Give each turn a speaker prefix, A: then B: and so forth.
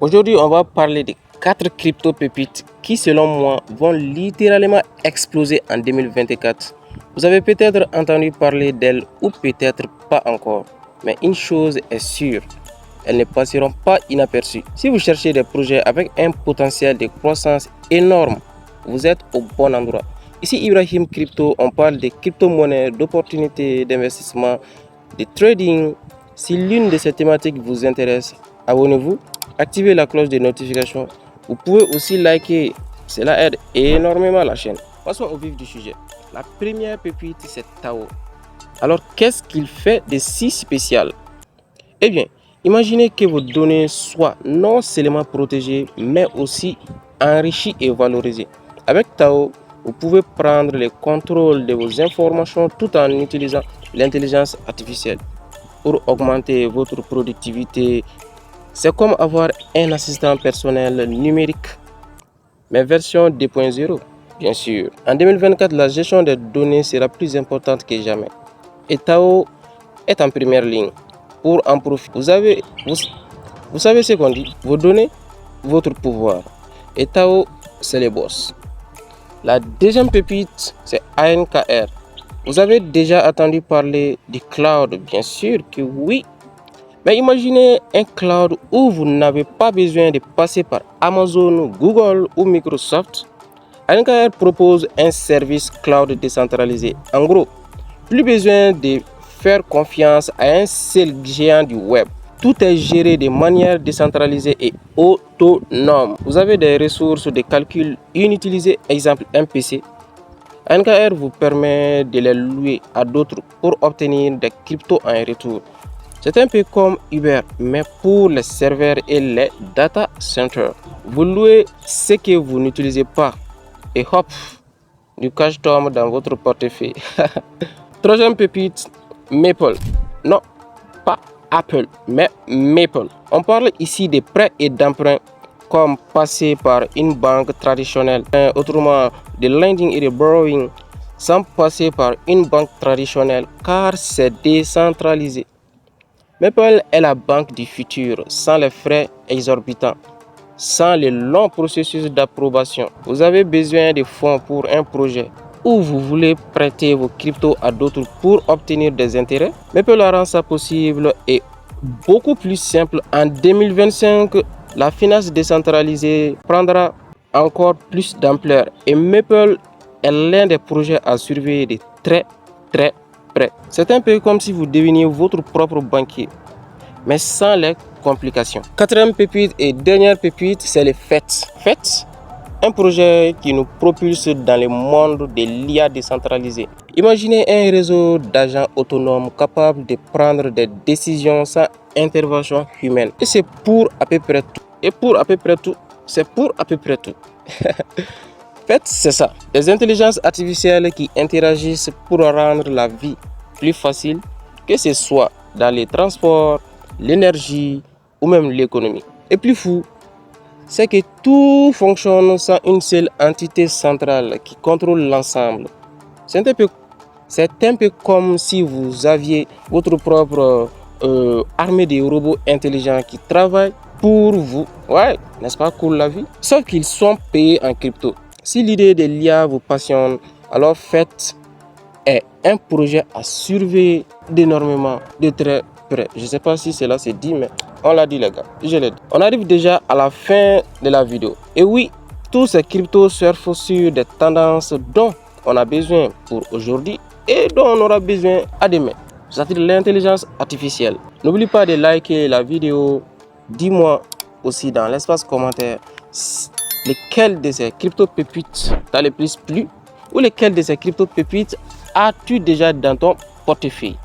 A: Aujourd'hui, on va parler de 4 crypto-pépites qui, selon moi, vont littéralement exploser en 2024. Vous avez peut-être entendu parler d'elles ou peut-être pas encore. Mais une chose est sûre, elles ne passeront pas inaperçues. Si vous cherchez des projets avec un potentiel de croissance énorme, vous êtes au bon endroit. Ici Ibrahim Crypto, on parle de crypto-monnaies, d'opportunités d'investissement, de trading. Si l'une de ces thématiques vous intéresse, abonnez-vous, activez la cloche de notification. Vous pouvez aussi liker, cela aide énormément la chaîne. Passons au vif du sujet. La première pépite, c'est Tao. Alors, qu'est-ce qu'il fait de si spécial? Eh bien, imaginez que vos données soient non seulement protégées, mais aussi enrichies et valorisées. Avec Tao, vous pouvez prendre le contrôle de vos informations tout en utilisant l'intelligence artificielle pour augmenter votre productivité. C'est comme avoir un assistant personnel numérique, mais version 2.0, bien sûr. En 2024, la gestion des données sera plus importante que jamais. Et Tao est en première ligne pour en profiter. Vous savez ce qu'on dit? Vos données, votre pouvoir. Et Tao, c'est les boss. La deuxième pépite, c'est ANKR. Vous avez déjà entendu parler du cloud? Bien sûr que oui. Mais imaginez un cloud où vous n'avez pas besoin de passer par Amazon, Google ou Microsoft. ANKR propose un service cloud décentralisé. En gros, plus besoin de faire confiance à un seul géant du web. Tout est géré de manière décentralisée et autonome. Vous avez des ressources de calcul inutilisées, exemple un PC. ANKR vous permet de les louer à d'autres pour obtenir des cryptos en retour. C'est un peu comme Uber, mais pour les serveurs et les data centers. Vous louez ce que vous n'utilisez pas et hop, du cash tombe dans votre portefeuille. Troisième pépite, Maple. Non, pas Apple, mais Maple. On parle ici de prêts et d'emprunts comme passer par une banque traditionnelle, autrement de lending et de borrowing sans passer par une banque traditionnelle car c'est décentralisé. Maple est la banque du futur sans les frais exorbitants, sans les longs processus d'approbation. Vous avez besoin de fonds pour un projet ou vous voulez prêter vos cryptos à d'autres pour obtenir des intérêts. Maple rend ça possible et beaucoup plus simple. En 2025, la finance décentralisée prendra encore plus d'ampleur et Maple est l'un des projets à surveiller de très près. C'est un peu comme si vous deveniez votre propre banquier, mais sans les complications. Quatrième pépite et dernière pépite, c'est les FET. FET, un projet qui nous propulse dans le monde de l'IA décentralisée. Imaginez un réseau d'agents autonomes capables de prendre des décisions sans intervention humaine. Et c'est pour à peu près tout. C'est pour à peu près tout. FET, c'est ça. Des intelligences artificielles qui interagissent pour rendre la vie plus facile, que ce soit dans les transports, l'énergie ou même l'économie. Et plus fou, c'est que tout fonctionne sans une seule entité centrale qui contrôle l'ensemble. C'est un peu comme si vous aviez votre propre armée de robots intelligents qui travaillent pour vous. Ouais, n'est-ce pas cool la vie? Sauf qu'ils sont payés en crypto. Si l'idée de l'IA vous passionne, alors FET est un projet à surveiller d'énormément de très près. Je ne sais pas si cela se dit, mais on l'a dit les gars, je l'ai dit. On arrive déjà à la fin de la vidéo. Et oui, tous ces cryptos surfent sur des tendances dont on a besoin pour aujourd'hui et dont on aura besoin à demain. C'est-à-dire l'intelligence artificielle. N'oublie pas de liker la vidéo. Dis-moi aussi dans l'espace commentaire lesquelles de ces crypto-pépites t'a le plus plu ou lesquelles de ces crypto-pépites as-tu déjà dans ton portefeuille.